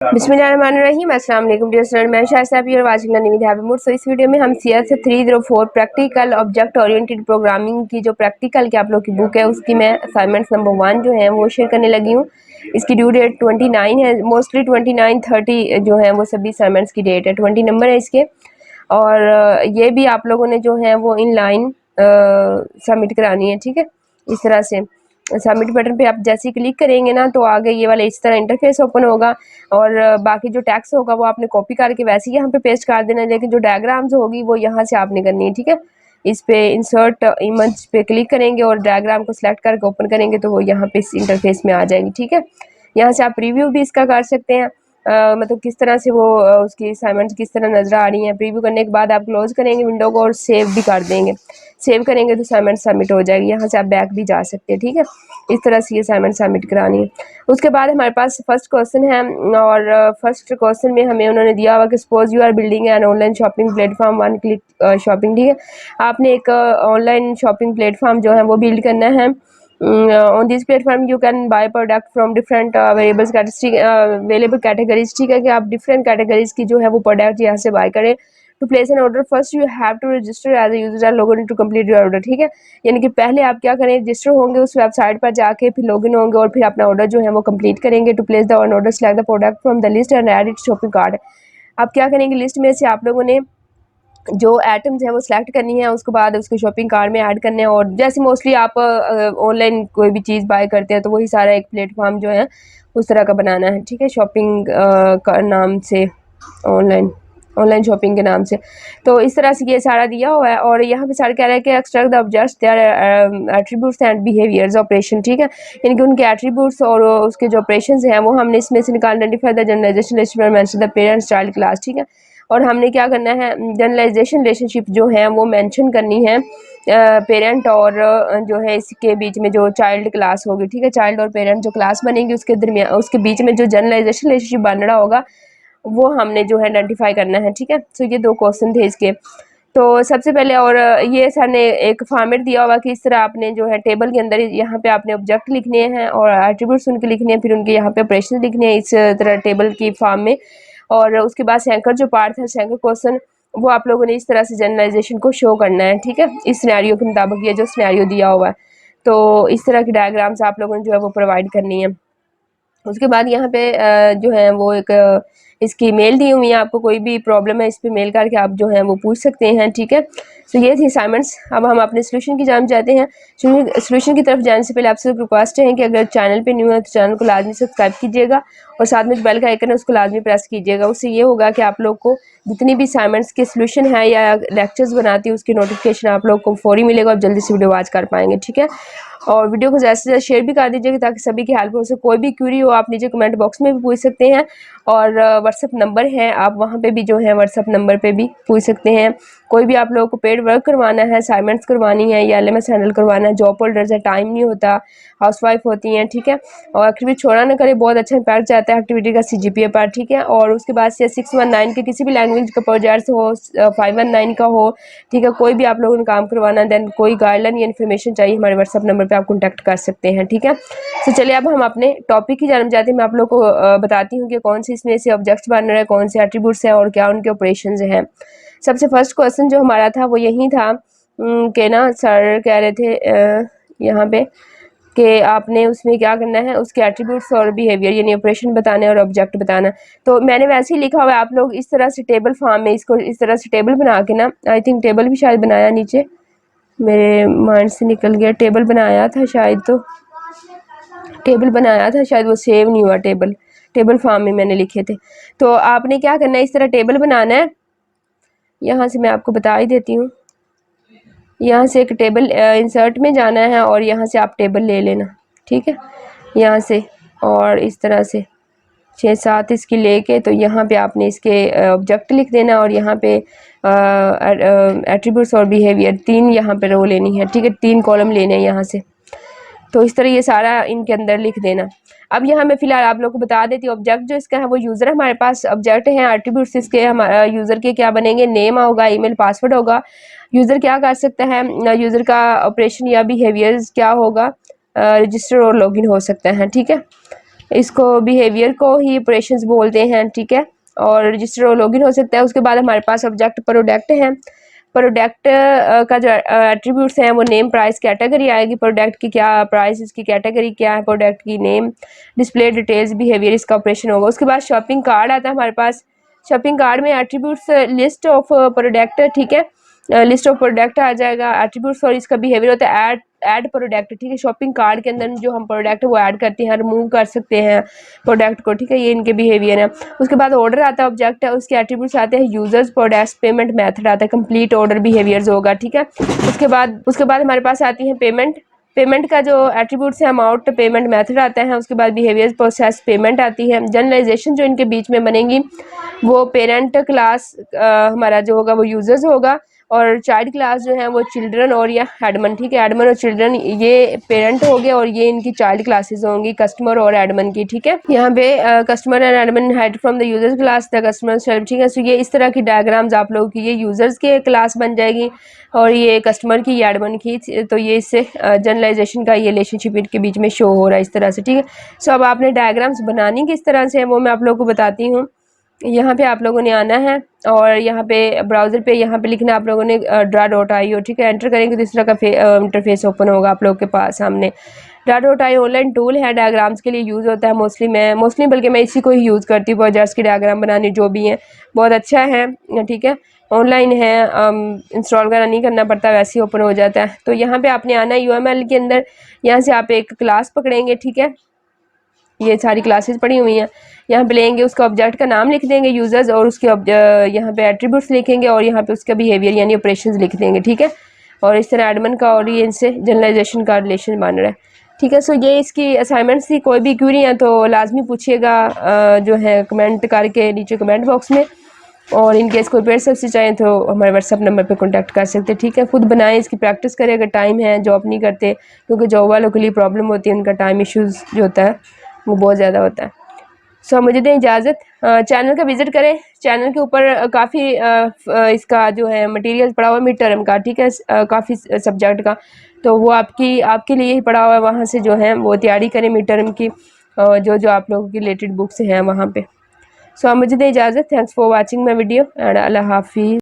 बिस्मिल्लाहिर्रहमानिर्रहीम। अस्सलाम वालेकुम डियर स्टूडेंट, मैं शायद आप और वाचिंग लर्निंग हैप्पी मूड। सो इस वीडियो में हम CS 304 practical object oriented programming की जो प्रैक्टिकल की आप लोग की बुक है उसकी मैं असाइनमेंट्स नंबर 1 जो है वो शेयर करने लगी हूँ। इसकी ड्यू डेट 29 है, मोस्टली 29, 30 जो है वो सभी असाइनमेंट्स की डेट है, 20 नंबर है इसके। और ये भी आप लोगों ने जो है वो इन लाइन सबमिट करानी है, ठीक है। इस तरह से सबमिट बटन पे आप जैसे ही क्लिक करेंगे ना तो आगे ये वाला इस तरह इंटरफेस ओपन होगा और बाकी जो टेक्स्ट होगा वो आपने कॉपी करके वैसे ही यहाँ पे पेस्ट कर देना है, लेकिन जो डायग्राम्स होगी वो यहाँ से आपने करनी है, ठीक है। इस पे इंसर्ट इमेज पे क्लिक करेंगे और डायग्राम को सिलेक्ट करके ओपन करेंगे तो वो यहाँ पे इस इंटरफेस में आ जाएगी, ठीक है। यहाँ से आप प्रीव्यू भी इसका कर सकते हैं, मतलब किस तरह से वो उसकी असाइनमेंट किस तरह नजर आ रही है। प्रीव्यू करने के बाद आप क्लोज करेंगे विंडो को और सेव भी कर देंगे। सेव करेंगे तो असाइनमेंट सबमिट हो जाएगी। यहाँ से आप बैक भी जा सकते हैं, ठीक है। इस तरह से ये असाइनमेंट सबमिट करानी है। उसके बाद हमारे पास फर्स्ट क्वेश्चन है और फर्स्ट क्वेश्चन में हमें उन्होंने दिया हुआ कि suppose you are building an online shopping platform, one click shopping, ठीक है। आपने एक ऑनलाइन शॉपिंग प्लेटफॉर्म जो है वो बिल्ड करना है। On this platform you can by product from different available categories, ठीक है, कि आप डिफरेंट कैटेगरीज की जो है वो प्रोडक्ट यहाँ से बाय करें। To place an order first you have to register as a user, login to complete your order, ठीक है। यानी कि पहले आप क्या करें, रजिस्टर होंगे उस वेबसाइट पर जाके, फिर लॉगिन होंगे और फिर अपना ऑर्डर जो है वो कंप्लीट करेंगे। To place the order select the product from the list and add it shopping cart. आप क्या करेंगे, लिस्ट में से आप लोगों ने जो आइटम्स है वो सिलेक्ट करनी है, उसके बाद उसको शॉपिंग कार्ट में ऐड करने हैं। और जैसे मोस्टली आप ऑनलाइन कोई भी चीज़ बाय करते हैं तो वही सारा एक प्लेटफॉर्म जो है उस तरह का बनाना है, ठीक है, शॉपिंग का नाम से, ऑनलाइन शॉपिंग के नाम से। तो इस तरह से ये सारा दिया हुआ है और यहाँ पे सारा कह रहा है कि extract the objects their attributes and behaviours operation, ठीक है। यानी कि उनके एट्रीब्यूट्स और उसके जो ऑपरेशंस हैं वो हमने इसमें से निकाल, identify the generalisation relationship mention the parents child class, ठीक है। और हमने क्या करना है, जनरलाइजेशन रिलेशनशिप जो है वो मेंशन करनी है पेरेंट और जो है इसके बीच में जो चाइल्ड क्लास होगी, ठीक है। चाइल्ड और पेरेंट जो क्लास बनेगी उसके दरमियान, उसके बीच में जो जनरलाइजेशन रिलेशनशिप बन रहा होगा वो हमने जो है आइडेंटिफाई करना है, ठीक है। सो ये 2 क्वेश्चन थे इसके। तो सबसे पहले, और ये सर ने एक फॉर्मेट दिया होगा कि इस तरह आपने जो है टेबल के अंदर यहाँ पे आपने ऑब्जेक्ट लिखने हैं और एट्रीब्यूट्स उनके लिखने हैं, फिर उनके यहाँ पे ऑपरेशन लिखने हैं इस तरह टेबल की फॉर्म में। और उसके बाद सैंकर जो पार्ट है, सैंकर क्वेश्चन, वो आप लोगों ने इस तरह से जनरलाइजेशन को शो करना है, ठीक है, इस सिनेरियो के मुताबिक, ये जो सिनेरियो दिया हुआ है। तो इस तरह की डायग्राम्स आप लोगों ने जो है वो प्रोवाइड करनी है। उसके बाद यहाँ पे जो है वो एक इसकी मेल दी हुई है, आपको कोई भी प्रॉब्लम है इस पे मेल करके आप जो है वो पूछ सकते हैं, ठीक है। तो ये थी असाइनमेंट्स। अब हम अपने सोल्यूशन की जानब जाते हैं। सोल्यूशन की तरफ जाने से पहले आपसे रिक्वेस्ट है कि अगर चैनल पे न्यू है तो चैनल को लाजमी सब्सक्राइब कीजिएगा और साथ में जो बेल का आइकन है उसको लाजमी प्रेस कीजिएगा। उससे ये होगा कि आप लोग को जितनी भी असाइनमेंट्स के सोल्यूशन है या लेक्चर्स बनाती है उसकी नोटिफिकेशन आप लोग को फौरी मिलेगा और जल्दी से वीडियो वॉच कर पाएंगे, ठीक है। और वीडियो को ज़्यादा से ज़्यादा शेयर भी कर दीजिएगा ताकि सभी की हेल्प हो सके। कोई भी क्यूरी हो आप नीचे कमेंट बॉक्स में भी पूछ सकते हैं और व्हाट्सअप नंबर है, आप वहाँ पे भी जो है व्हाट्सअप नंबर पे भी पूछ सकते हैं। कोई भी आप लोगों को पेड वर्क करवाना है, असाइनमेंट्स करवानी है या LMS हैंडल करवाना है, जॉब होल्डर्स है, टाइम नहीं होता, हाउसवाइफ होती हैं, ठीक है, और एक्टिविटी छोड़ा ना करे, बहुत अच्छा इम्पैक्ट जाता है एक्टिविटी का CGPA पर, ठीक है। और उसके बाद से 619 के किसी भी लैंग्वेज का प्रोजेक्ट हो, 519 का हो, ठीक है, कोई भी आप लोगों ने काम करवाना, देन कोई गाइडलाइन या इन्फॉर्मेशन चाहिए हमारे व्हाट्सअप नंबर पे आप कॉन्टैक्ट कर सकते हैं, ठीक है। तो चलिए अब हम अपने टॉपिक की जानब जाते हैं। मैं आप लोग को बताती हूँ कि कौन से इसमें से ऑब्जेक्ट्स बन रहे हैं, कौन से एट्रीब्यूट्स हैं और क्या उनके ऑपरेशंस हैं। सबसे फर्स्ट क्वेश्चन जो हमारा था वो यही था कि ना सर कह रहे थे यहाँ पे कि आपने उसमें क्या करना है, उसके एट्रीब्यूट्स और बिहेवियर यानी ऑपरेशन बताना है और ऑब्जेक्ट बताना। तो मैंने वैसे ही लिखा हुआ है, आप लोग इस तरह से टेबल फॉर्म में इसको इस तरह से टेबल बना के ना, आई थिंक टेबल भी शायद बनाया, नीचे मेरे माइंड से निकल गया, टेबल बनाया था शायद, तो टेबल बनाया था शायद, वो सेव नहीं हुआ, टेबल फॉर्म में मैंने लिखे थे। तो आपने क्या करना है, इस तरह टेबल बनाना है। यहाँ से मैं आपको बता ही देती हूँ, यहाँ से एक टेबल इंसर्ट में जाना है और यहाँ से आप टेबल ले लेना, ठीक है, यहाँ से, और इस तरह से 6-7 इसकी लेके तो यहाँ पे आपने इसके ऑब्जेक्ट लिख देना और यहाँ पे एट्रीब्यूट्स और बिहेवियर 3 यहाँ पे रो लेनी है, ठीक है, 3 कॉलम लेने हैं यहाँ से। तो इस तरह ये सारा इनके अंदर लिख देना। अब यहाँ मैं फिलहाल आप लोग को बता देती हूँ, ऑब्जेक्ट जो इसका है वो यूज़र है, हमारे पास ऑब्जेक्ट हैं, एट्रीब्यूट्स इसके हमारा यूज़र के क्या बनेंगे, नेम होगा, ईमेल, पासवर्ड होगा। यूज़र क्या कर सकता है, यूज़र का ऑपरेशन या बिहेवियर्स क्या होगा, रजिस्टर और लॉगिन हो सकता है, ठीक है। इसको बिहेवियर को ही ऑपरेशंस बोलते हैं, ठीक है। और रजिस्टर और लॉगिन हो सकता है। उसके बाद हमारे पास ऑब्जेक्ट प्रोडक्ट है। प्रोडक्ट का जो एट्रीब्यूट्स हैं वो नेम, प्राइस, कैटेगरी आएगी। प्रोडक्ट की क्या प्राइस, इसकी कैटेगरी क्या है, प्रोडक्ट की नेम, डिस्प्ले डिटेल्स, बिहेवियर, इसका ऑपरेशन होगा। उसके बाद शॉपिंग कार्ड आता है हमारे पास। शॉपिंग कार्ड में एट्रीब्यूट्स लिस्ट ऑफ प्रोडक्ट, ठीक है, लिस्ट ऑफ प्रोडक्ट आ जाएगा एट्रीब्यूट्स। और इसका बिहेवियर होता है ऐड प्रोडक्ट, ठीक है। शॉपिंग कार्ड के अंदर जो हम प्रोडक्ट वो ऐड करते हैं, रिमूव कर सकते हैं प्रोडक्ट को, ठीक है। ये इनके बिहेवियर है। उसके बाद ऑर्डर आता है, ऑब्जेक्ट है, उसके एट्रीब्यूट्स आते हैं, यूजर्स, प्रोडक्ट्स, पेमेंट मेथड आता है, कंप्लीट ऑर्डर, बिहेवियर्स होगा, ठीक है। उसके बाद हमारे पास आती है पेमेंट का जो एट्रीब्यूट्स है, अमाउंट, पेमेंट मेथड आता है। उसके बाद बिहेवियर, प्रोसेस, पेमेंट आती है। जनरलाइजेशन जो इनके बीच में बनेंगी वो पेरेंट क्लास हमारा जो होगा वो यूजर्स होगा, और चाइल्ड क्लास जो है वो चिल्ड्रन और या एडमन, ठीक है। एडमन और चिल्ड्रन ये पेरेंट हो गए और ये इनकी चाइल्ड क्लासेस होंगी, कस्टमर और एडमन की, ठीक है। यहाँ पे customer and Edmund head from the users class the customer self, ठीक है। तो ये इस तरह की डायग्राम्स आप लोगों की ये यूजर्स के क्लास बन जाएगी और ये कस्टमर की, एडमन की। तो ये इससे जनरलाइजेशन का ये रिलेशनशिप इनके बीच में शो हो रहा है इस तरह से, ठीक है। सो अब आपने डायग्राम्स बनानी किस तरह से है वो मैं आप लोगों को बताती हूँ। यहाँ पे आप लोगों ने आना है और यहाँ पे ब्राउज़र पे यहाँ पे लिखना आप लोगों ने draw.io, ठीक है। एंटर करेंगे तो इस तरह का इंटरफेस ओपन होगा आप लोगों के पास सामने। draw.io ऑनलाइन टूल है, डायग्राम्स के लिए यूज़ होता है मोस्टली बल्कि मैं इसी को ही यूज़ करती हूँ प्रोजेक्ट्स की डायग्राम बनाने जो भी हैं। बहुत अच्छा है, ठीक है। ऑनलाइन है, इंस्टॉल वगैरह नहीं करना पड़ता, वैसे ही ओपन हो जाता है। तो यहाँ पे आपने आना है UML के अंदर, यहाँ से आप एक क्लास पकड़ेंगे, ठीक है। ये सारी क्लासेस पड़ी हुई हैं, यहाँ पे लेंगे, उसका ऑब्जेक्ट का नाम लिख देंगे यूजर्स, और उसके यहाँ पे एट्रीब्यूट्स लिखेंगे और यहाँ पे उसका बिहेवियर यानी ऑपरेशंस लिख देंगे, ठीक है। और इस तरह एडमन का और ये इनसे जनरलाइजेशन का रिलेशन बन रहा है, ठीक है। सो ये इसकी असाइनमेंट्स थी। कोई भी क्वेरी है तो लाजमी पूछिएगा जो है कमेंट करके नीचे कमेंट बॉक्स में, और इनकेस कोई पेड सर्विस चाहें तो हमारे व्हाट्सअप नंबर पे कांटेक्ट कर सकते हैं, ठीक है। खुद बनाएं, इसकी प्रैक्टिस करें अगर टाइम है, जॉब नहीं करते, क्योंकि जॉब वालों के लिए प्रॉब्लम होती है, उनका टाइम इश्यूज़ जो होता है वो बहुत ज़्यादा होता है। सो मुझे दें इजाज़त। चैनल का विज़िट करें, चैनल के ऊपर काफ़ी इसका जो है मटेरियल पड़ा हुआ है मिड टर्म का, ठीक है, काफ़ी सब्जेक्ट का, तो वो आपके लिए ही पड़ा हुआ है। वहाँ से जो है वो तैयारी करें मिड टर्म की, जो आप लोगों की रिलेटेड बुक्स हैं वहाँ पे। सो मुझे दें इजाज़त। Thanks for watching my video and अल्लाह हाफिज़।